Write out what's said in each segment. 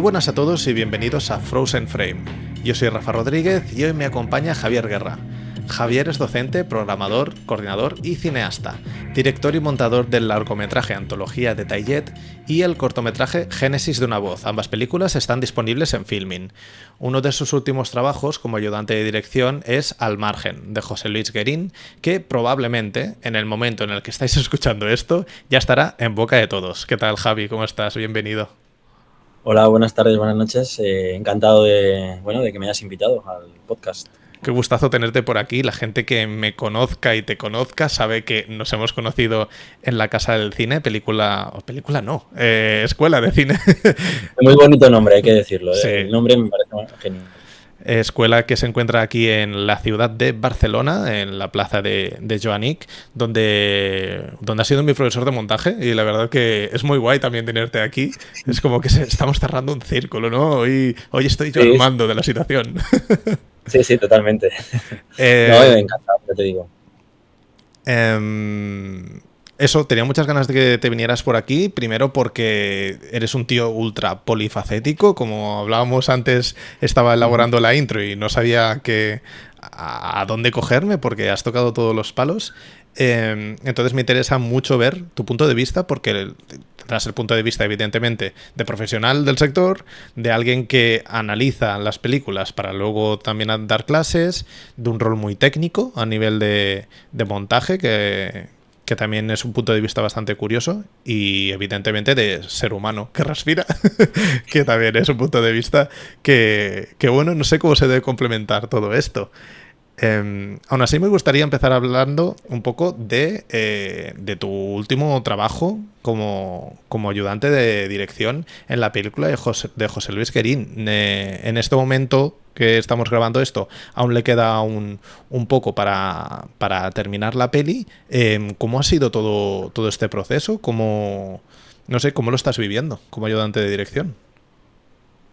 buenas a todos y bienvenidos a Frozen Frame. Yo soy Rafa Rodríguez y hoy me acompaña Javier Guerra. Javier es docente, programador, coordinador y cineasta, director y montador del largometraje Antología de Tayet y el cortometraje Génesis de una voz. Ambas películas están disponibles en Filmin. Uno de sus últimos trabajos como ayudante de dirección es Al margen, de José Luis Guerín, que probablemente, en el momento en el que estáis escuchando esto, ya estará en boca de todos. ¿Qué tal, Javi? ¿Cómo estás? Bienvenido. Hola, buenas tardes, buenas noches. Encantado de que me hayas invitado al podcast. Qué gustazo tenerte por aquí. La gente que me conozca y te conozca sabe que nos hemos conocido en la Casa del Cine, escuela de cine. Muy bonito nombre, hay que decirlo. Sí. El nombre me parece genial. Escuela que se encuentra aquí en la ciudad de Barcelona, en la plaza de Joanic, donde ha sido mi profesor de montaje, y la verdad que es muy guay también tenerte aquí. Es como que estamos cerrando un círculo, ¿no? Hoy estoy yo al mando de la situación. Sí, totalmente. No, encantado, ya te digo. Eso, tenía muchas ganas de que te vinieras por aquí, primero porque eres un tío ultra polifacético, como hablábamos antes, estaba elaborando la intro y no sabía a dónde cogerme porque has tocado todos los palos. Entonces me interesa mucho ver tu punto de vista, porque tendrás el punto de vista, evidentemente, de profesional del sector, de alguien que analiza las películas para luego también dar clases, de un rol muy técnico a nivel de montaje, que también es un punto de vista bastante curioso, y evidentemente de ser humano que respira, que también es un punto de vista que bueno, no sé cómo se debe complementar todo esto. Aún así me gustaría empezar hablando un poco de tu último trabajo como ayudante de dirección en la película de José Luis Guerín. En este momento que estamos grabando esto, aún le queda un poco para terminar la peli. ¿Cómo ha sido todo este proceso? No sé, ¿cómo lo estás viviendo como ayudante de dirección?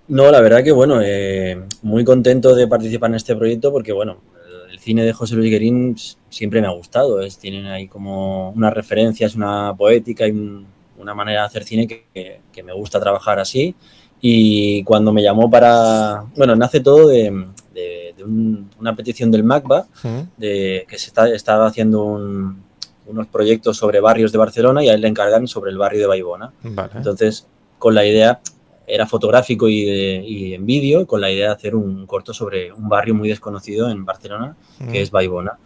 No, la verdad que muy contento de participar en este proyecto porque el cine de José Luis Guerín siempre me ha gustado. Tienen ahí como unas referencias, una poética y una manera de hacer cine que me gusta trabajar así. Y cuando me llamó nace todo de una petición del MACBA, que estaba haciendo unos proyectos sobre barrios de Barcelona, y a él le encargan sobre el barrio de Vallbona. Vale. Entonces, con la idea, era fotográfico y en vídeo, con la idea de hacer un corto sobre un barrio muy desconocido en Barcelona, que es Vallbona.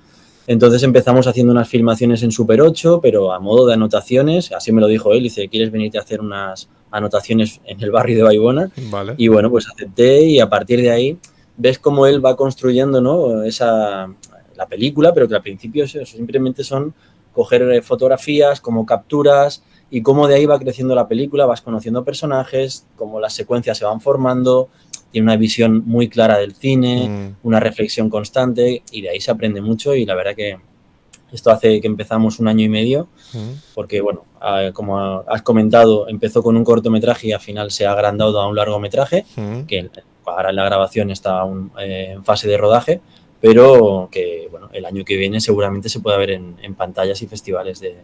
Entonces empezamos haciendo unas filmaciones en Super 8, pero a modo de anotaciones. Así me lo dijo él, dice, ¿quieres venirte a hacer unas anotaciones en el barrio de Vallbona? Vale. Y bueno, pues acepté, y a partir de ahí ves cómo él va construyendo, ¿no?, la película, pero que al principio simplemente son coger fotografías como capturas, y cómo de ahí va creciendo la película, vas conociendo personajes, cómo las secuencias se van formando. Tiene una visión muy clara del cine, una reflexión constante, y de ahí se aprende mucho. Y la verdad que esto hace que empezamos 1 año y medio, porque como has comentado, empezó con un cortometraje y al final se ha agrandado a un largometraje, que ahora en la grabación está aún en fase de rodaje, pero que el año que viene seguramente se pueda ver en pantallas y festivales de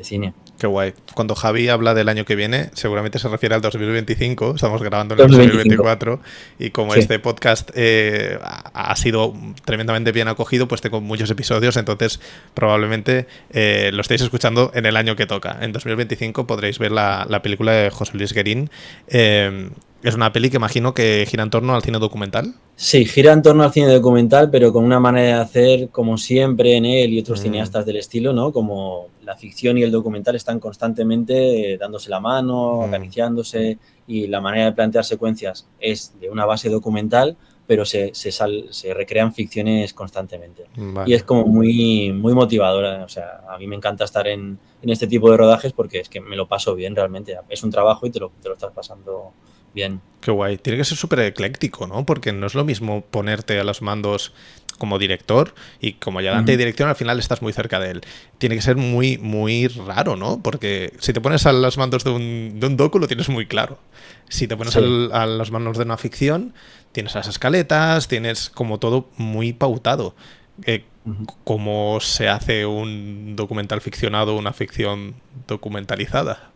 cine. Qué guay. Cuando Javi habla del año que viene, seguramente se refiere al 2025. Estamos grabando en el 2024. Y como este podcast ha sido tremendamente bien acogido, pues tengo muchos episodios. Entonces, probablemente lo estéis escuchando en el año que toca. En 2025 podréis ver la película de José Luis Guerín. Es una peli que imagino que gira en torno al cine documental. Sí, gira en torno al cine documental, pero con una manera de hacer, como siempre en él y otros cineastas del estilo, ¿no? Como la ficción y el documental están constantemente dándose la mano, acariciándose, y la manera de plantear secuencias es de una base documental, pero se recrean ficciones constantemente. Vale. Y es como muy, muy motivadora. O sea, a mí me encanta estar en este tipo de rodajes porque es que me lo paso bien realmente. Es un trabajo y te lo estás pasando bien. Qué guay. Tiene que ser súper ecléctico, ¿no? Porque no es lo mismo ponerte a los mandos como director y como ayudante de dirección, al final estás muy cerca de él. Tiene que ser muy, muy raro, ¿no? Porque si te pones a los mandos de un docu, lo tienes muy claro. Si te pones a los mandos de una ficción, tienes las escaletas, tienes como todo muy pautado. ¿Cómo se hace un documental ficcionado, una ficción documentalizada?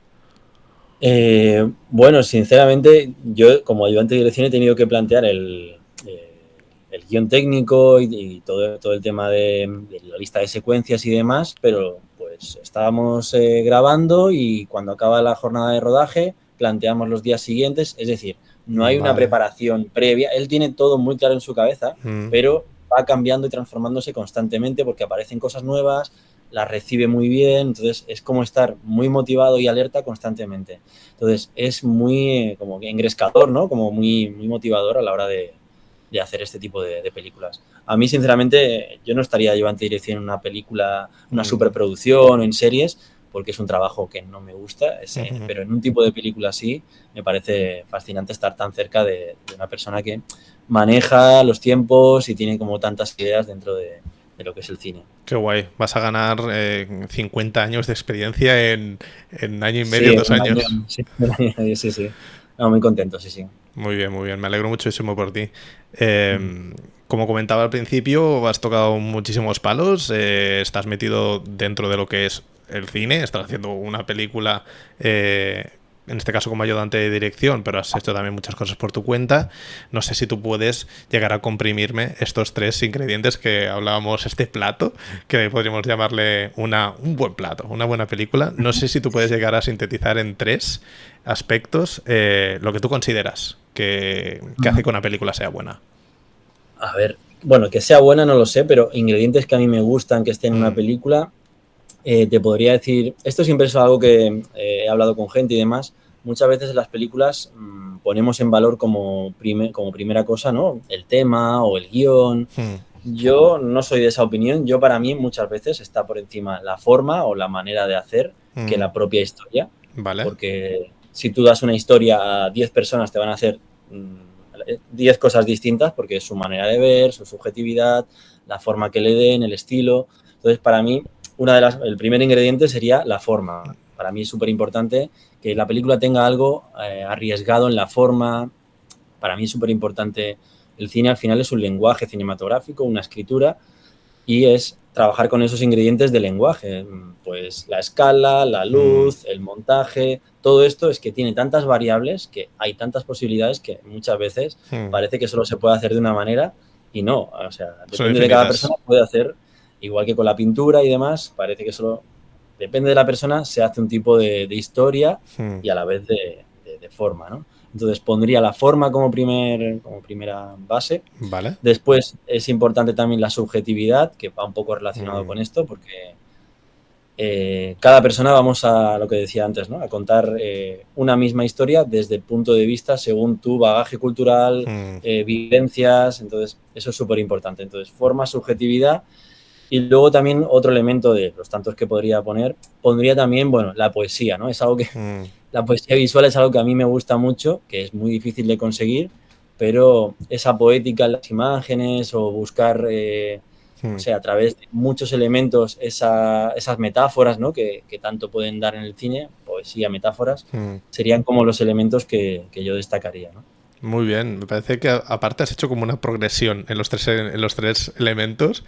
Bueno, sinceramente, yo como ayudante de dirección he tenido que plantear el guión técnico y todo el tema de la lista de secuencias y demás, pero pues estábamos grabando y cuando acaba la jornada de rodaje planteamos los días siguientes, es decir, no hay una Vale. preparación previa, él tiene todo muy claro en su cabeza, Mm, pero va cambiando y transformándose constantemente porque aparecen cosas nuevas, las recibe muy bien, entonces es como estar muy motivado y alerta constantemente. Entonces es muy como que engrescador, ¿no? Como muy motivador a la hora de hacer este tipo de películas. A mí, sinceramente, yo no estaría llevando dirección en una película, una mm, superproducción o en series, porque es un trabajo que no me gusta, ujú. pero en un tipo de película así me parece fascinante estar tan cerca de una persona que maneja los tiempos y tiene como tantas ideas dentro de lo que es el cine. Qué guay. Vas a ganar 50 años de experiencia en año y medio, Sí, 2 años. sí, un año y medio, sí, sí. No, muy contento, sí, sí. Muy bien, muy bien. Me alegro muchísimo por ti. Como comentaba al principio, has tocado muchísimos palos. Estás metido dentro de lo que es el cine. Estás haciendo una película, en este caso como ayudante de dirección, pero has hecho también muchas cosas por tu cuenta. No sé si tú puedes llegar a comprimirme estos tres ingredientes que hablábamos, este plato, que podríamos llamarle un buen plato, una buena película. No sé si tú puedes llegar a sintetizar en tres aspectos lo que tú consideras que hace que una película sea buena. A ver, bueno, que sea buena no lo sé, pero ingredientes que a mí me gustan que estén en una Mm, película, te podría decir, esto siempre es algo que he hablado con gente y demás, muchas veces en las películas ponemos en valor como primera cosa, ¿no? El tema o el guión. mm, Yo no soy de esa opinión, yo para mí muchas veces está por encima la forma o la manera de hacer que mm, la propia historia, vale. porque si tú das una historia a 10 personas te van a hacer 10 cosas distintas porque es su manera de ver, su subjetividad, la forma que le den, el estilo. Entonces, para mí, el primer ingrediente sería la forma. Para mí es súper importante que la película tenga algo arriesgado en la forma. Para mí es súper importante. El cine al final es un lenguaje cinematográfico, una escritura, y es trabajar con esos ingredientes de lenguaje, pues la escala, la Mm, luz, el montaje, todo esto es que tiene tantas variables, que hay tantas posibilidades que muchas veces mm. parece que solo se puede hacer de una manera y no, o sea, Son depende de cada persona, infinitas. puede hacer igual que con la pintura y demás, parece que solo depende de la persona, se hace un tipo de historia Mm, y a la vez de forma, ¿no? Entonces pondría la forma como primera base. vale. Después es importante también la subjetividad, que va un poco relacionado Mm, con esto, porque cada persona vamos a lo que decía antes, ¿no? A contar una misma historia desde el punto de vista según tu bagaje cultural, mm, vivencias, entonces eso es súper importante. Entonces, forma, subjetividad y luego también otro elemento de los tantos que podría poner, pondría también, bueno, la poesía, ¿no? Es algo que mm, la poesía visual es algo que a mí me gusta mucho, que es muy difícil de conseguir, pero esa poética en las imágenes o buscar, no mm, sé, a través de muchos elementos esas metáforas, ¿no? Que tanto pueden dar en el cine, poesía, metáforas, mm. serían como los elementos que yo destacaría, ¿no? Muy bien. Me parece que aparte has hecho como una progresión en los tres elementos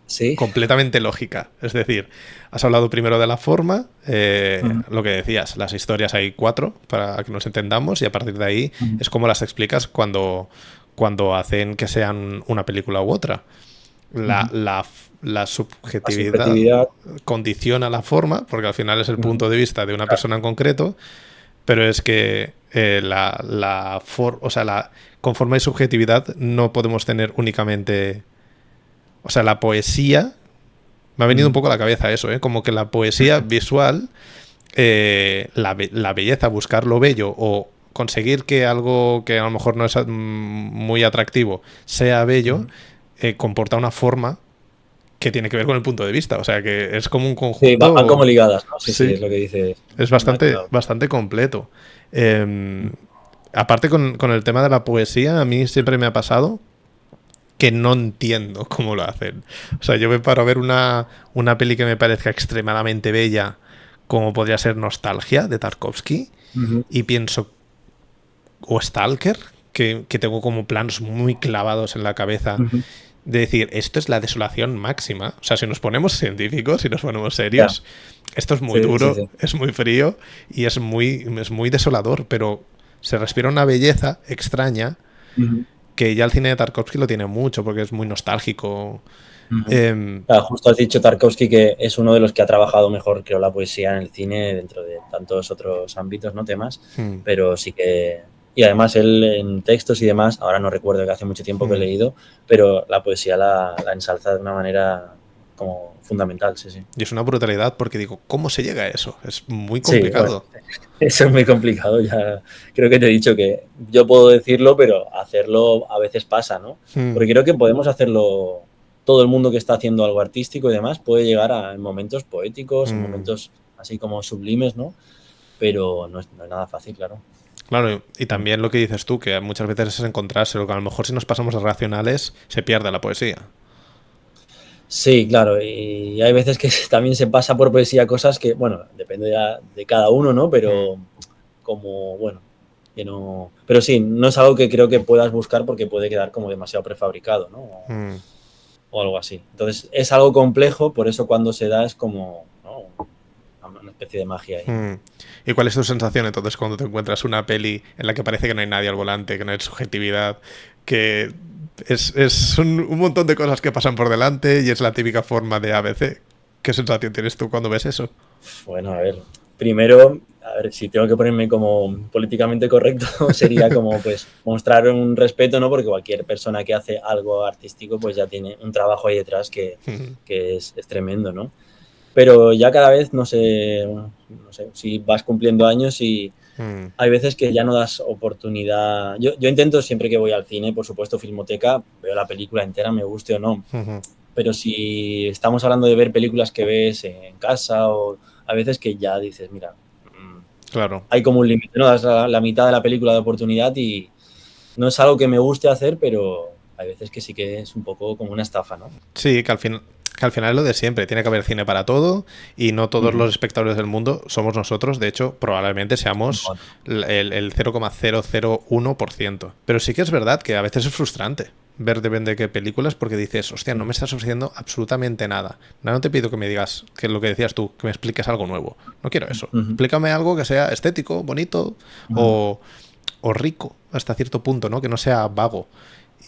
Sí. completamente lógica. Es decir, has hablado primero de la forma, Ujú, lo que decías, las historias hay cuatro para que nos entendamos y a partir de ahí ujú, es como las explicas cuando hacen que sean una película u otra. La, ujú. la, la La subjetividad subjetividad. condiciona la forma, porque al final es el Ujú, punto de vista de una claro. persona en concreto, pero es que o sea, con forma y subjetividad no podemos tener únicamente... O sea, la poesía me ha venido un Ujú, poco a la cabeza eso, ¿eh? Como que la poesía visual, la belleza, buscar lo bello o conseguir que algo que a lo mejor no es muy atractivo sea bello, ujú. comporta una forma que tiene que ver con el punto de vista. O sea, que es como un Sí, van como conjunto, ligadas, ¿no? Sí, sí, sí, es lo que dices. es Vale, bastante, claro. bastante completo. Aparte con el tema de la poesía, a mí siempre me ha pasado que no entiendo cómo lo hacen. O sea, yo me paro a ver una peli que me parezca extremadamente bella, como podría ser Nostalgia de Tarkovsky, Ujú, y pienso, o Stalker, que tengo como planos muy clavados en la cabeza, ujú. de decir, esto es la desolación máxima. O sea, si nos ponemos científicos, si nos ponemos Ya. serios, Esto es muy Sí, sí, duro, sí. es muy frío y es muy desolador, pero se respira una belleza extraña Ujú, que ya el cine de Tarkovsky lo tiene mucho porque es muy nostálgico. ujú. Em, Claro, justo has dicho Tarkovsky que es uno de los que ha trabajado mejor, creo, la poesía en el cine dentro de tantos otros ámbitos, ¿no? Temas, mm, pero sí que... Y además él en textos y demás, ahora no recuerdo que hace mucho tiempo que he mm. leído, pero la poesía la ensalza de una manera como fundamental, sí, sí. Y es una brutalidad porque digo, ¿cómo se llega a eso? Es muy Sí, bueno, complicado. eso es muy complicado, ya creo que te he dicho que yo puedo decirlo, pero hacerlo a veces pasa, ¿no? Mm, Porque creo que podemos hacerlo, todo el mundo que está haciendo algo artístico y demás puede llegar a en momentos poéticos, en mm. momentos así como sublimes, ¿no? Pero no es nada fácil, claro. Claro, y Mm. también lo que dices tú, que muchas veces es encontrarse, lo que a lo mejor si nos pasamos a racionales se pierde la poesía. Sí, claro, y hay veces que también se pasa por poesía cosas que, bueno, depende ya de cada uno, ¿no? Mm, Pero como, bueno, que no... Pero sí, no es algo que creo que puedas buscar porque puede quedar como demasiado prefabricado, ¿no? mm, O algo así. Entonces, es algo complejo, por eso cuando se da es como, ¿no? Una especie de magia ahí, ¿no? mm. ¿Y cuál es tu sensación entonces cuando te encuentras una peli en la que parece que no hay nadie al volante, que no hay subjetividad, que es un montón de cosas que pasan por delante y es la típica forma de ABC? ¿Qué sensación tienes tú cuando ves eso? Bueno, a ver, primero, a ver, si tengo que ponerme como políticamente correcto, sería como, pues, mostrar un respeto, ¿no? Porque cualquier persona que hace algo artístico, pues ya tiene un trabajo ahí detrás que es tremendo, ¿no? Pero ya cada vez, no sé, si vas cumpliendo años y Mm, hay veces que ya no das oportunidad. Yo intento siempre que voy al cine, por supuesto, Filmoteca, veo la película entera, me guste o no. mm, Pero si estamos hablando de ver películas que ves en casa o a veces que ya dices, mira, claro. hay como un límite, ¿no? Das la mitad de la película de oportunidad y no es algo que me guste hacer, pero hay veces que sí que es un poco como una estafa, ¿no? Sí, que al final es lo de siempre. Tiene que haber cine para todo y no todos Ujú. los espectadores del mundo somos nosotros. De hecho, probablemente seamos No, el 0,001%. Pero sí que es verdad que a veces es frustrante ver depende de qué películas porque dices, hostia, no no. me estás ofreciendo absolutamente nada. No te pido que me digas que lo que decías tú, que me expliques algo nuevo. No quiero eso. Ujú, Explícame algo que sea estético, bonito ujú. o rico hasta cierto punto, ¿no? Que no sea vago.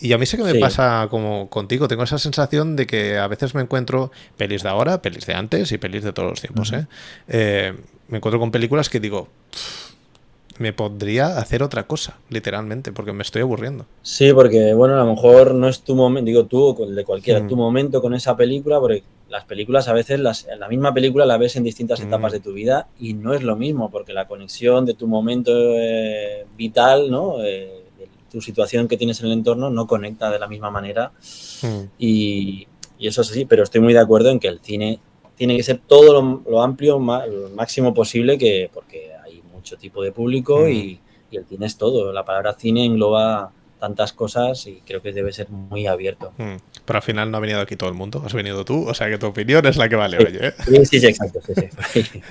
Y a mí sí que me Sí. pasa como contigo, tengo esa sensación de que a veces me encuentro pelis de ahora, pelis de antes y pelis de todos los tiempos, Ujú. ¿eh? Me encuentro con películas que digo, me podría hacer otra cosa, literalmente, porque me estoy aburriendo. Sí, porque bueno, a lo mejor no es tu momento, digo tú o el de cualquiera, Mm, tu momento con esa película, porque las películas a veces, la misma película la ves en distintas etapas mm, de tu vida y no es lo mismo, porque la conexión de tu momento vital, ¿no? De tu situación que tienes en el entorno no conecta de la misma manera mm, y, y eso sí, pero estoy muy de acuerdo en que el cine tiene que ser todo lo amplio, lo máximo posible, porque hay mucho tipo de público mm, y el cine es todo. La palabra cine engloba tantas cosas y creo que debe ser muy abierto. mm. Pero al final no ha venido aquí todo el mundo, has venido tú, o sea que tu opinión es la que vale, Sí, oye. ¿Eh? sí, sí, sí, exacto, sí, sí.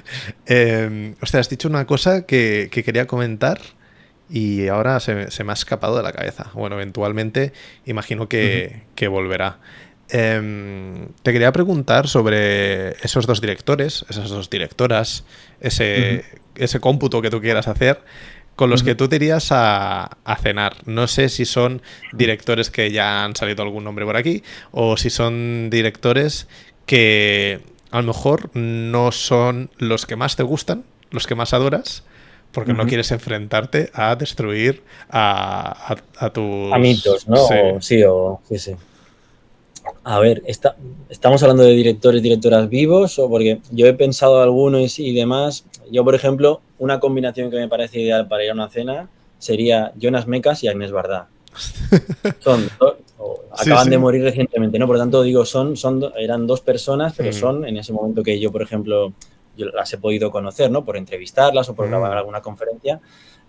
Hostia, has dicho una cosa que quería comentar y ahora se me ha escapado de la cabeza. Bueno, eventualmente imagino Ujú, que volverá. Te quería preguntar sobre esos dos directores, esas dos directoras, ujú, ese cómputo que tú quieras hacer, con los que ujú, tú te irías a cenar. No sé si son directores que ya han salido algún nombre por aquí o si son directores que a lo mejor no son los que más te gustan, los que más adoras, porque no ujú. quieres enfrentarte a destruir a A tus... mitos, ¿no? Sí. Sí, sí. A ver, ¿estamos hablando de directores, directoras vivos? O porque yo he pensado algunos y demás. Yo, por ejemplo, una combinación que me parece ideal para ir a una cena sería Jonas Mekas y Agnès Varda. Sí, Acaban de sí. morir recientemente, ¿no? Por lo tanto, digo, eran dos personas, pero Mm, son en ese momento que yo, por ejemplo, yo las he podido conocer, ¿no? Por entrevistarlas o por grabar mm, alguna conferencia.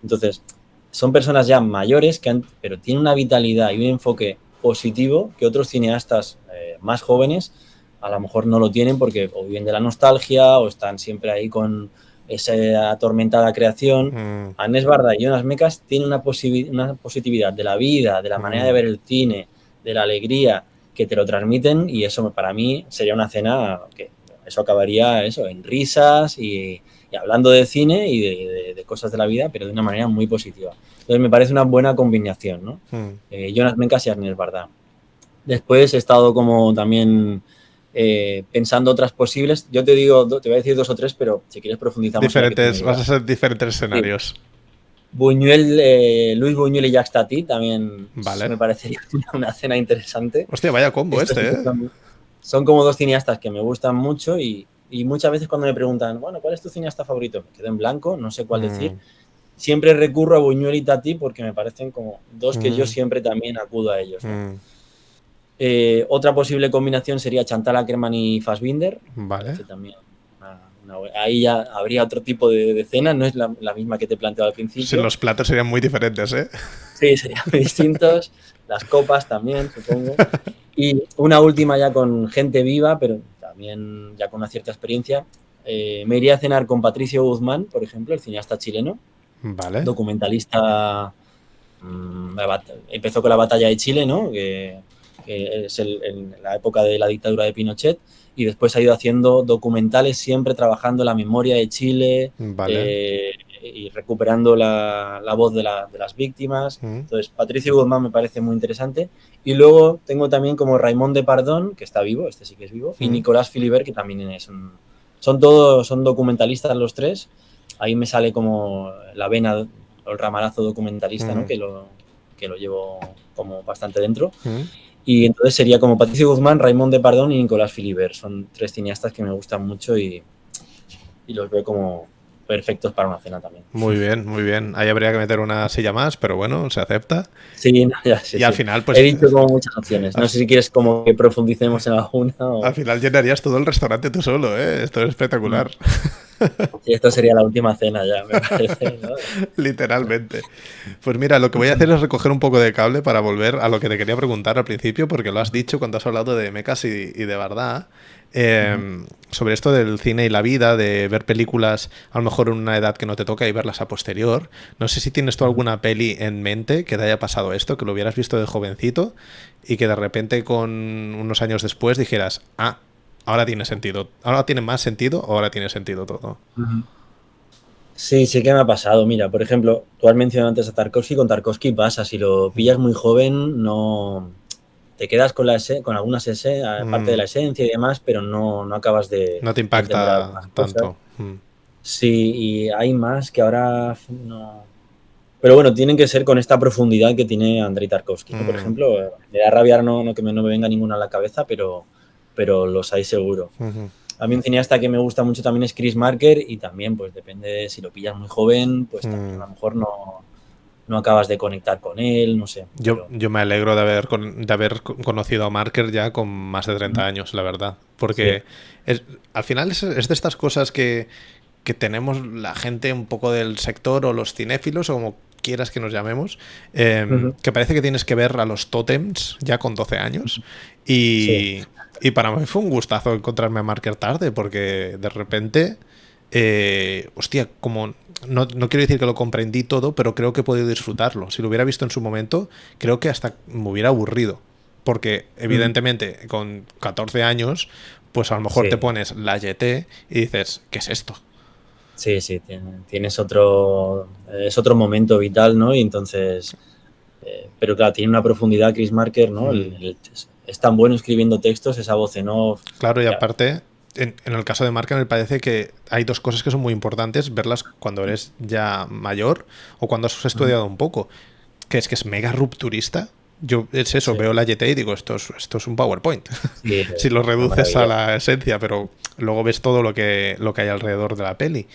Entonces, son personas ya mayores, pero tienen una vitalidad y un enfoque positivo que otros cineastas más jóvenes a lo mejor no lo tienen porque o viven de la nostalgia o están siempre ahí con esa atormentada creación. mm, Agnès Varda y Jonas Mekas tienen una positividad de la vida, de la manera de mm. ver el cine, de la alegría que te lo transmiten y eso para mí sería una cena que eso acabaría eso, en risas y hablando de cine y de cosas de la vida, pero de una manera muy positiva. Entonces me parece una buena combinación, ¿no? Jonas Mekas y Agnès Varda. Después he estado como también pensando otras posibles. Yo te digo, te voy a decir 2 o 3, pero si quieres profundizamos en la que tú me Diferentes, vas a digas. ser diferentes Sí. escenarios. Luis Buñuel y Jacques Tati también Vale. me parecería una cena interesante. Hostia, vaya combo Estos sí que ¿eh? son como 2 cineastas que me gustan mucho y muchas veces cuando me preguntan, bueno, ¿cuál es tu cineasta favorito? Me quedo en blanco, no sé cuál decir. Siempre recurro a Buñuel y Tati porque me parecen como 2 que yo siempre también acudo a ellos, ¿no? Otra posible combinación sería Chantal Akerman y Fassbinder. Vale. Parece también ahí ya habría otro tipo de cena, no es la misma que te he planteado al principio. Sí, los platos serían muy diferentes, ¿eh? Sí, serían muy distintos. Las copas también, supongo. Y una última ya con gente viva, pero también ya con una cierta experiencia. Me iría a cenar con Patricio Guzmán, por ejemplo, el cineasta chileno. Vale. Documentalista. Empezó con la batalla de Chile, ¿no? Que es en la época de la dictadura de Pinochet, y después ha ido haciendo documentales siempre trabajando la memoria de Chile, Vale. y recuperando la voz de las víctimas. Entonces, Patricio Guzmán me parece muy interesante. Y luego tengo también como Raimon Depardón, que está vivo, este sí que es vivo, y Nicolás Philibert, que también es son documentalistas los tres. Ahí me sale como la vena o el ramalazo documentalista, ¿no? Que lo llevo como bastante dentro. Y entonces sería como Patricio Guzmán, Raimon Depardón y Nicolás Philibert. Son 3 cineastas que me gustan mucho y los veo como perfectos para una cena también. Muy bien, muy bien. Ahí habría que meter una silla más, pero bueno, se acepta. Sí, no, ya, sí, y al final, pues... He dicho como muchas opciones. No sé si quieres como que profundicemos en alguna o... Al final llenarías todo el restaurante tú solo, ¿eh? Esto es espectacular. Sí, esto sería la última cena ya, me parece, ¿no? Literalmente. Pues mira, lo que voy a hacer es recoger un poco de cable para volver a lo que te quería preguntar al principio, porque lo has dicho cuando has hablado de Mekas y de verdad. Sobre esto del cine y la vida, de ver películas a lo mejor en una edad que no te toca y verlas a posterior. No sé si tienes tú alguna peli en mente que te haya pasado esto, que lo hubieras visto de jovencito y que de repente con unos años después dijeras, ah, ahora tiene sentido, ahora tiene más sentido o ahora tiene sentido todo. Sí, sí que me ha pasado. Mira, por ejemplo, tú has mencionado antes a Tarkovsky. Con Tarkovsky pasa, si lo pillas muy joven, no te quedas con con algunas parte de la esencia y demás, pero no acabas de No te entender algunas impacta cosas. tanto. Sí, y hay más que ahora no. Pero bueno, tienen que ser con esta profundidad que tiene Andrei Tarkovsky, ¿no? Por ejemplo, me da rabia no que no me venga ninguna a la cabeza, pero los hay seguro. A mí un cineasta que me gusta mucho también es Chris Marker, y también, pues depende de si lo pillas muy joven, pues también a lo mejor no acabas de conectar con él, no sé. Yo me alegro de haber conocido a Marker ya con más de 30 años, la verdad. Porque al final es de estas cosas que tenemos la gente un poco del sector o los cinéfilos o como quieras que nos llamemos, que parece que tienes que ver a los tótems ya con 12 años. Y para mí fue un gustazo encontrarme a Marker tarde, porque de repente, hostia, como no quiero decir que lo comprendí todo, pero creo que he podido disfrutarlo. Si lo hubiera visto en su momento, creo que hasta me hubiera aburrido. Porque evidentemente con 14 años, pues a lo mejor te pones la YT y dices, ¿qué es esto? Sí, tienes es otro momento vital, ¿no? Y entonces, pero claro, tiene una profundidad Chris Marker, ¿no? Es tan bueno escribiendo textos, esa voz en off. Claro, y aparte, en el caso de Marker me parece que hay dos cosas que son muy importantes, verlas cuando eres ya mayor o cuando has estudiado un poco, que es mega rupturista. Yo es eso, veo la YT y digo, esto es un PowerPoint. Sí, si lo reduces a la esencia, pero luego ves todo lo que hay alrededor de la peli.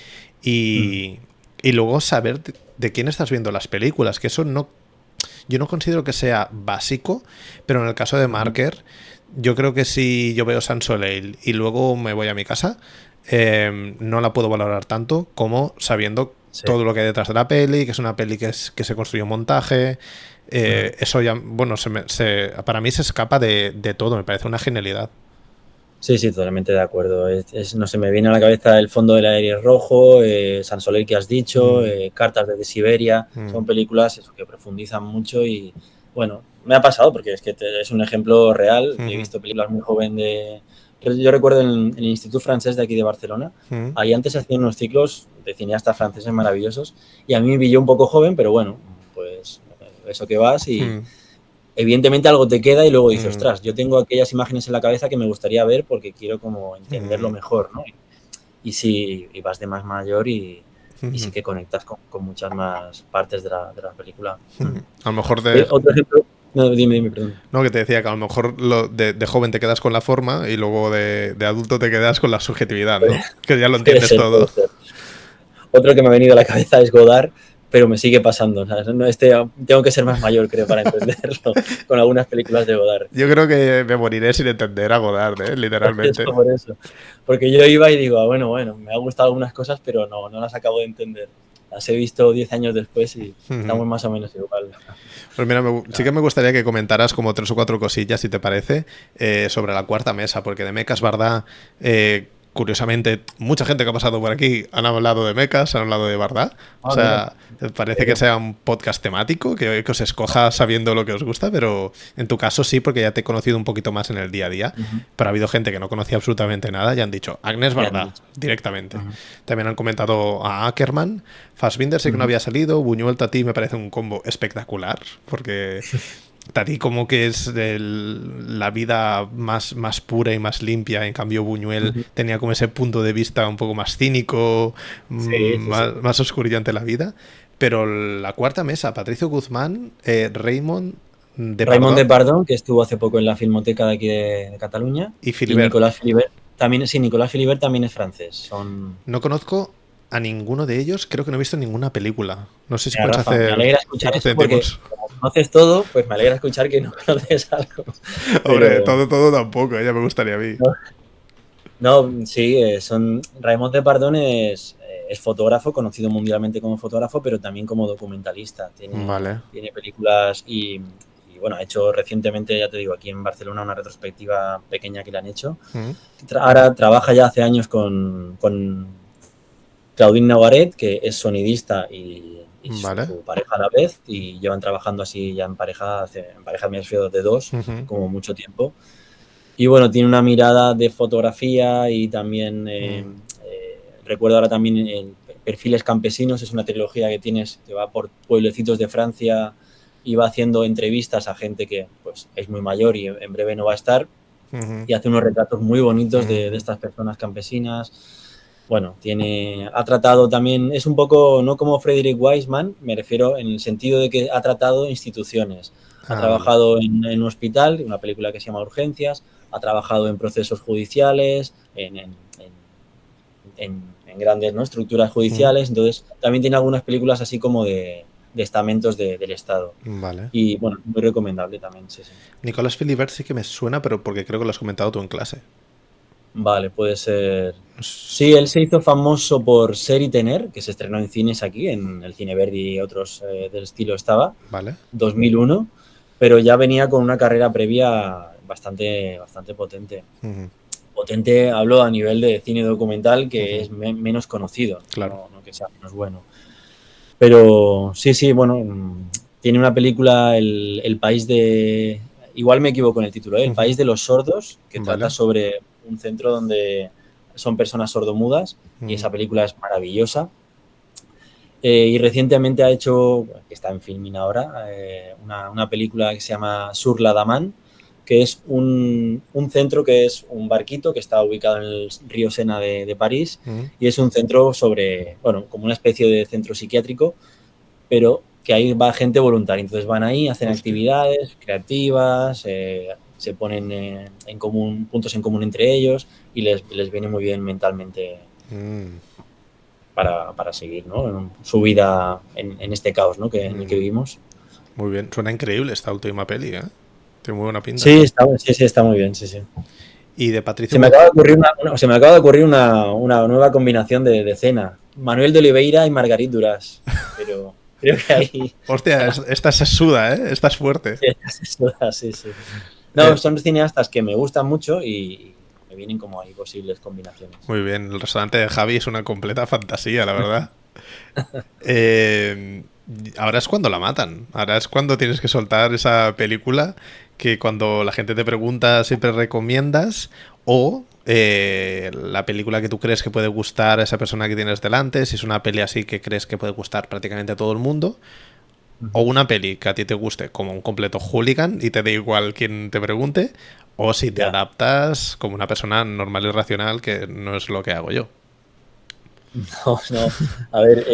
Y luego saber de quién estás viendo las películas, que eso yo no considero que sea básico, pero en el caso de Marker, yo creo que si yo veo Sans Soleil y luego me voy a mi casa, no la puedo valorar tanto como sabiendo todo lo que hay detrás de la peli, que es una peli que se construyó un montaje. Eso ya, bueno, para mí se escapa de todo, me parece una genialidad. Sí, totalmente de acuerdo. No se me viene a la cabeza El fondo del aire rojo, Sans Soleil que has dicho, Cartas desde Siberia. Son películas que profundizan mucho y, bueno, me ha pasado porque es que es un ejemplo real. He visto películas muy joven de Yo recuerdo en el Instituto Francés de aquí de Barcelona, Mm. ahí antes hacían unos ciclos de cineastas franceses maravillosos y a mí me pilló un poco joven, pero bueno, pues eso que vas y Mm. evidentemente algo te queda y luego dices, Mm. ostras, yo tengo aquellas imágenes en la cabeza que me gustaría ver porque quiero como entenderlo Mm. mejor, ¿no? Y sí, y vas de más mayor y sí Mm. que conectas con muchas más partes de la película. Mm. A lo mejor de... Otro ejemplo, no, dime, perdón. No, que te decía que a lo mejor de joven te quedas con la forma y luego de adulto te quedas con la subjetividad, ¿no? Que ya lo Puede entiendes ser, todo. puede ser. Otro que me ha venido a la cabeza es Godard, pero me sigue pasando. ¿Sabes? No, tengo que ser más mayor, creo, para entenderlo con algunas películas de Godard. Yo creo que me moriré sin entender a Godard, literalmente. Por eso. Porque yo iba y digo, bueno, me ha gustado algunas cosas, pero no las acabo de entender. Las he visto 10 años después y estamos más o menos igual. Pues mira, sí que me gustaría que comentaras como 3 o 4 cosillas, si te parece, sobre la cuarta mesa, porque de mecas, ¿verdad? Curiosamente, mucha gente que ha pasado por aquí han hablado de mecas, han hablado de Bardá. O sea, parece que sea un podcast temático, que os escoja sabiendo lo que os gusta, pero en tu caso sí, porque ya te he conocido un poquito más en el día a día. Pero ha habido gente que no conocía absolutamente nada y han dicho Agnès Bardá directamente. También han comentado a Ackerman. Fassbinder sí que no había salido. Buñuel, Tati me parece un combo espectacular, porque Tati como que es la vida más pura y más limpia. En cambio Buñuel tenía como ese punto de vista un poco más cínico, más oscurillante la vida. Pero la cuarta mesa, Patricio Guzmán, Raymond Depardón, que estuvo hace poco en la Filmoteca de aquí de Cataluña, y Philibert. Nicolas Philibert. También, sí, Nicolas Philibert también es francés. No conozco a ninguno de ellos, creo que no he visto ninguna película. No sé si puedes Rafa, hacer... me alegra escuchar eso porque como conoces todo, pues me alegra escuchar que no conoces algo. Hombre, todo tampoco, ya me gustaría a mí. No, sí, Raymond Depardón es fotógrafo, conocido mundialmente como fotógrafo, pero también como documentalista. Tiene películas y bueno, ha hecho recientemente, ya te digo, aquí en Barcelona una retrospectiva pequeña que le han hecho. Ahora trabaja ya hace años con Claudine Nogaret, que es sonidista y su pareja a la vez, y llevan trabajando así ya en pareja me refiero de dos, como mucho tiempo. Y bueno, tiene una mirada de fotografía y también recuerdo ahora también en Perfiles Campesinos, es una trilogía que tienes que va por pueblecitos de Francia y va haciendo entrevistas a gente que pues es muy mayor y en breve no va a estar, y hace unos retratos muy bonitos de estas personas campesinas. Bueno, ha tratado también, es un poco, no como Frederick Wiseman, me refiero en el sentido de que ha tratado instituciones. Ha trabajado en un hospital, una película que se llama Urgencias, ha trabajado en procesos judiciales, en grandes, ¿no?, estructuras judiciales, entonces también tiene algunas películas así como de estamentos del Estado. Vale. Y bueno, muy recomendable también, sí. Nicolas Philibert sí que me suena, pero porque creo que lo has comentado tú en clase. Vale, puede ser. Sí, él se hizo famoso por Ser y Tener, que se estrenó en cines aquí, en el Cine Verdi y otros del estilo estaba. Vale. 2001, pero ya venía con una carrera previa bastante potente. Potente, hablo a nivel de cine documental, que es menos conocido, claro. No que sea menos bueno. Pero sí, bueno, tiene una película, El país de... Igual me equivoco en el título, El país de los sordos, que trata sobre un centro donde son personas sordomudas, y esa película es maravillosa. Y recientemente ha hecho, que está en filming ahora, una película que se llama Sur la Daman, que es un centro que es un barquito que está ubicado en el río Sena de París, y es un centro como una especie de centro psiquiátrico, pero que ahí va gente voluntaria. Entonces van ahí, hacen actividades creativas, se ponen en común, puntos en común entre ellos, y les viene muy bien mentalmente para seguir, ¿no?, su vida en este caos, ¿no?, en el que vivimos. Muy bien, suena increíble esta última peli, ¿eh? Tiene muy buena pinta. Sí, está muy bien, sí. Y de Patricio... Se me acaba de ocurrir una nueva combinación de cena. Manuel de Oliveira y Margarit Duras. Pero creo que ahí... Hostia, esta se suda, ¿eh? Esta es fuerte. Sí, esta se suda, sí. No, son cineastas que me gustan mucho y me vienen como ahí posibles combinaciones. Muy bien, el restaurante de Javi es una completa fantasía, la verdad. Ahora es cuando la matan. Ahora es cuando tienes que soltar esa película que cuando la gente te pregunta siempre recomiendas, o la película que tú crees que puede gustar a esa persona que tienes delante, si es una peli así que crees que puede gustar prácticamente a todo el mundo, o una peli que a ti te guste como un completo hooligan y te dé igual quien te pregunte, o si te adaptas como una persona normal y racional, que no es lo que hago yo. No, no. A ver,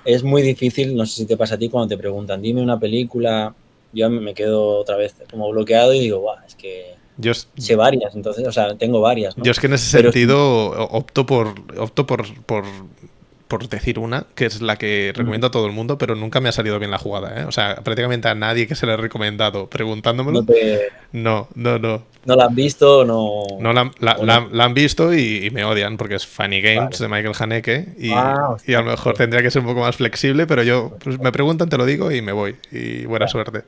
es muy difícil, no sé si te pasa a ti cuando te preguntan, dime una película, yo me quedo otra vez como bloqueado y digo, guau, es que sé varias, entonces, o sea, tengo varias, ¿no? Yo es que en ese Pero sentido opto por decir una, que es la que recomiendo a todo el mundo, pero nunca me ha salido bien la jugada, ¿eh? O sea, prácticamente a nadie que se le he recomendado preguntándomelo, no. ¿No la han visto? No, no la han visto y me odian porque es Funny Games de Michael Haneke y a lo mejor tendría que ser un poco más flexible, pero yo pues, me preguntan, te lo digo y me voy. Y buena suerte.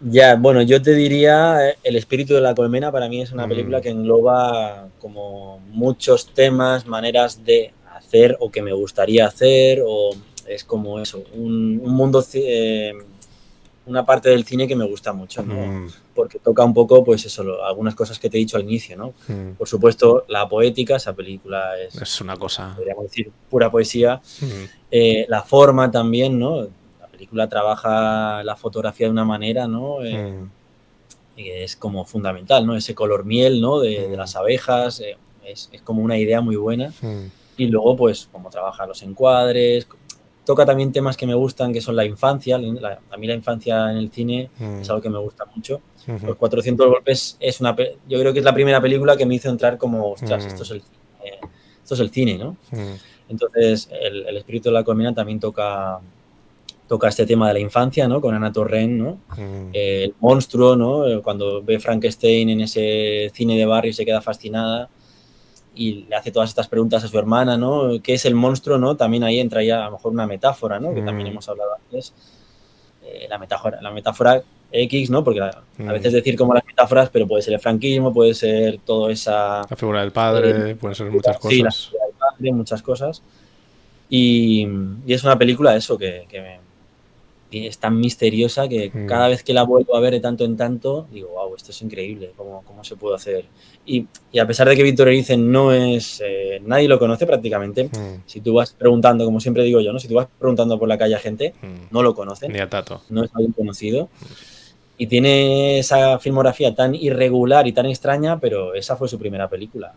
Ya, bueno, yo te diría El espíritu de la colmena. Para mí es una película que engloba como muchos temas, maneras de hacer o que me gustaría hacer, o es como eso, un mundo, una parte del cine que me gusta mucho, ¿no? Porque toca un poco, pues eso, algunas cosas que te he dicho al inicio, ¿no? Por supuesto, la poética, esa película es una cosa, podríamos decir, pura poesía. La forma también, ¿no? La película trabaja la fotografía de una manera, ¿no? Es como fundamental, ¿no? Ese color miel, ¿no? De las abejas, es como una idea muy buena. Y luego, pues, cómo trabaja los encuadres. Toca también temas que me gustan, que son la infancia. A mí la infancia en el cine es algo que me gusta mucho. Los 400 golpes es yo creo que es la primera película que me hizo entrar como, ostras, esto es el cine, ¿no? Entonces, el espíritu de la colmena también toca este tema de la infancia, ¿no? Con Ana Torrent, ¿no? El monstruo, ¿no? Cuando ve Frankenstein en ese cine de barrio y se queda fascinada y le hace todas estas preguntas a su hermana, ¿no? ¿Qué es el monstruo, no? También ahí entra ya a lo mejor una metáfora, ¿no? Que también hemos hablado antes. La metáfora X, ¿no? Porque a veces decir como las metáforas, pero puede ser el franquismo, puede ser toda esa... La figura del padre, pueden ser muchas cosas. Sí, la figura del padre, muchas cosas. Y es una película, eso, que es tan misteriosa que cada vez que la vuelvo a ver de tanto en tanto, digo, wow, esto es increíble, ¿cómo se puede hacer? Y a pesar de que Víctor Erice no es... nadie lo conoce prácticamente. Si tú vas preguntando, como siempre digo yo, ¿no? Si tú vas preguntando por la calle a gente, no lo conocen. Ni a Tato. No es alguien conocido. Y tiene esa filmografía tan irregular y tan extraña, pero esa fue su primera película.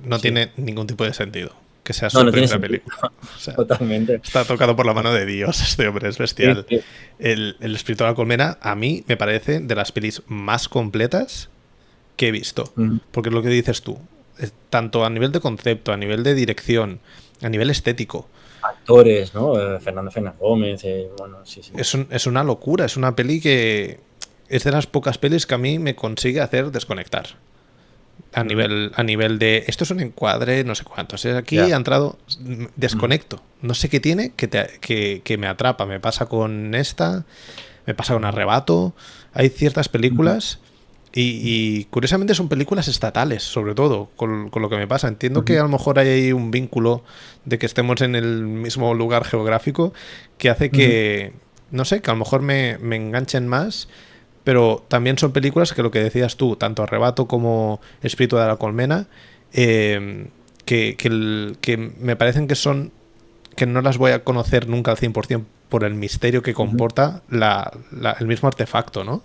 No tiene ningún tipo de sentido que sea su primera película. O sea, totalmente. Está tocado por la mano de Dios, este hombre es bestial. Sí. El espíritu de la colmena, a mí me parece de las pelis más completas que he visto. Porque es lo que dices tú, tanto a nivel de concepto, a nivel de dirección, a nivel estético. Actores, ¿no? Fernando Fernández Gómez, bueno, sí. Es una locura, es una peli que es de las pocas pelis que a mí me consigue hacer desconectar. A nivel de esto es un encuadre, no sé cuántos. Aquí ha entrado, desconecto. No sé qué tiene que me atrapa. Me pasa con esta, me pasa con Arrebato. Hay ciertas películas y curiosamente son películas estatales, sobre todo, con lo que me pasa. Entiendo que a lo mejor hay ahí un vínculo de que estemos en el mismo lugar geográfico que hace que, no sé, que a lo mejor me enganchen más. Pero también son películas que lo que decías tú, tanto Arrebato como Espíritu de la Colmena, que me parecen que no las voy a conocer nunca al 100% por el misterio que comporta el mismo artefacto, ¿no?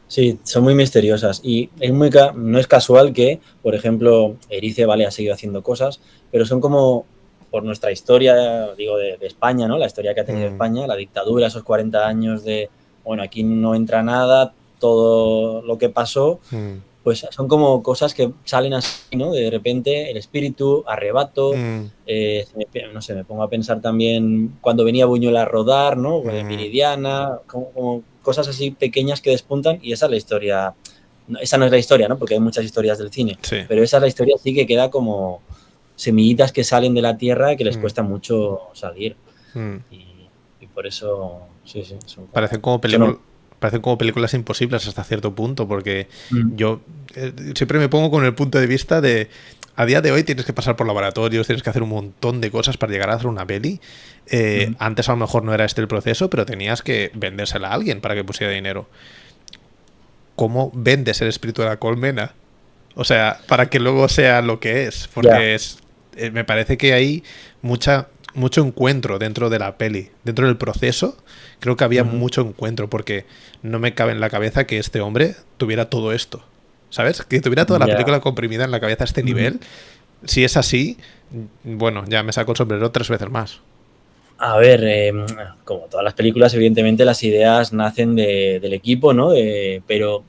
Sí, son muy misteriosas y no es casual que, por ejemplo, Erice, vale, ha seguido haciendo cosas, pero son como por nuestra historia, digo, de España, ¿no? La historia que ha tenido España, la dictadura, esos 40 años de... Bueno, aquí no entra nada, todo lo que pasó, pues son como cosas que salen así, ¿no? De repente, el espíritu, Arrebato, no sé, me pongo a pensar también cuando venía Buñuel a rodar, ¿no? Meridiana, como cosas así pequeñas que despuntan y esa es la historia. Esa no es la historia, ¿no? Porque hay muchas historias del cine, pero esa es la historia sí que queda como semillitas que salen de la tierra que les cuesta mucho salir. Y por eso... Sí, parecen como películas imposibles hasta cierto punto, porque yo siempre me pongo con el punto de vista de a día de hoy tienes que pasar por laboratorios, tienes que hacer un montón de cosas para llegar a hacer una peli. Antes a lo mejor no era este el proceso, pero tenías que vendérsela a alguien para que pusiera dinero. ¿Cómo vendes el espíritu de la colmena O sea, para que luego sea lo que es. Porque me parece que hay mucho encuentro dentro de la peli. Dentro del proceso, creo que había mucho encuentro, porque no me cabe en la cabeza que este hombre tuviera todo esto. ¿Sabes? Que tuviera toda la película comprimida en la cabeza a este nivel. Si es así, bueno, ya me saco el sombrero 3 veces más. A ver, como todas las películas, evidentemente las ideas nacen del equipo, ¿no? Pero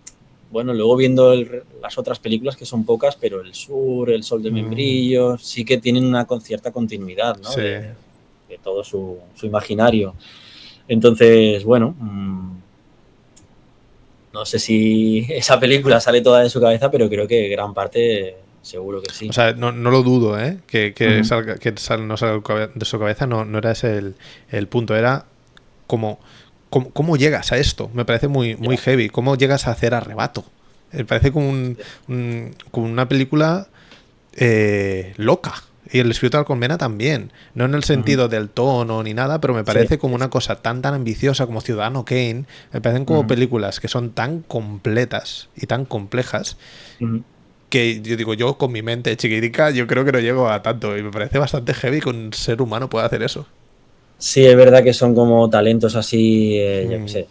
bueno, luego viendo las otras películas, que son pocas, pero El Sur, El Sol de Membrillo, sí que tienen una cierta continuidad, ¿no? Sí. De todo su imaginario. Entonces, bueno, no sé si esa película sale toda de su cabeza, pero creo que gran parte seguro que sí. O sea, no lo dudo, ¿eh? Que no salga de su cabeza, no era ese el punto. Era cómo llegas a esto. Me parece muy heavy. ¿Cómo llegas a hacer Arrebato? Me parece como una película loca. Y El espíritu de la colmena también. No en el sentido del tono ni nada, pero me parece como una cosa tan ambiciosa como Ciudadano Kane. Me parecen como películas que son tan completas y tan complejas que yo digo, yo con mi mente chiquitica, yo creo que no llego a tanto. Y me parece bastante heavy que un ser humano pueda hacer eso. Sí, es verdad que son como talentos así, yo qué sé,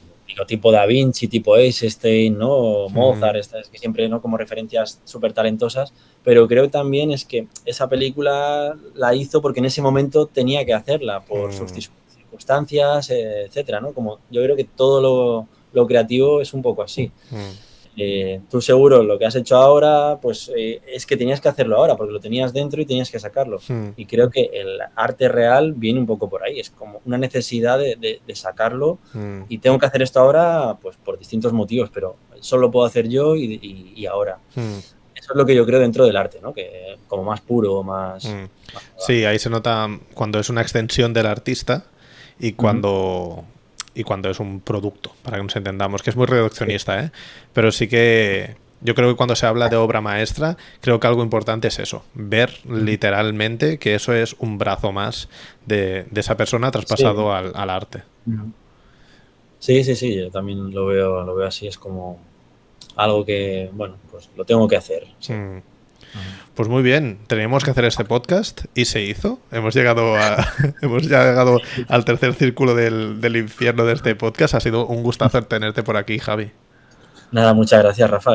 tipo Da Vinci, tipo Einstein, ¿no? O Mozart, estas que siempre, ¿no? Como referencias súper talentosas, pero creo también es que esa película la hizo porque en ese momento tenía que hacerla por sus circunstancias, etcétera, ¿no? Como yo creo que todo lo creativo es un poco así. Tú seguro lo que has hecho ahora, pues es que tenías que hacerlo ahora, porque lo tenías dentro y tenías que sacarlo. Y creo que el arte real viene un poco por ahí, es como una necesidad de sacarlo y tengo que hacer esto ahora, pues por distintos motivos, pero solo lo puedo hacer yo y ahora. Eso es lo que yo creo dentro del arte, ¿no? Que como más puro, más sí, ahí se nota cuando es una extensión del artista y cuando es un producto, para que nos entendamos, que es muy reduccionista, ¿eh? Pero sí que yo creo que cuando se habla de obra maestra, creo que algo importante es eso, ver literalmente que eso es un brazo más de esa persona traspasado al arte. Sí, yo también lo veo así, es como algo que, bueno, pues lo tengo que hacer. Sí. Pues muy bien, teníamos que hacer este podcast y se hizo. Hemos llegado al tercer círculo del infierno de este podcast. Ha sido un gustazo tenerte por aquí, Javi. Nada, muchas gracias, Rafa.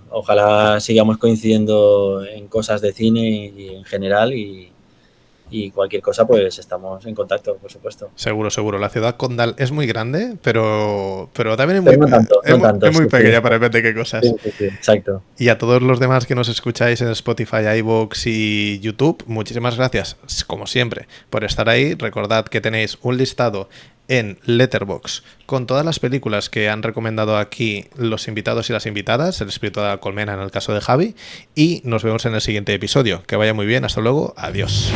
Ojalá sigamos coincidiendo en cosas de cine y en general y cualquier cosa, pues estamos en contacto, por supuesto. Seguro. La ciudad condal es muy grande, pero también es muy pequeña para depende de qué cosas. Sí, exacto. Y a todos los demás que nos escucháis en Spotify, iVoox y YouTube, muchísimas gracias, como siempre, por estar ahí. Recordad que tenéis un listado en Letterboxd con todas las películas que han recomendado aquí los invitados y las invitadas, El espíritu de la colmena en el caso de Javi, y nos vemos en el siguiente episodio. Que vaya muy bien, hasta luego, adiós.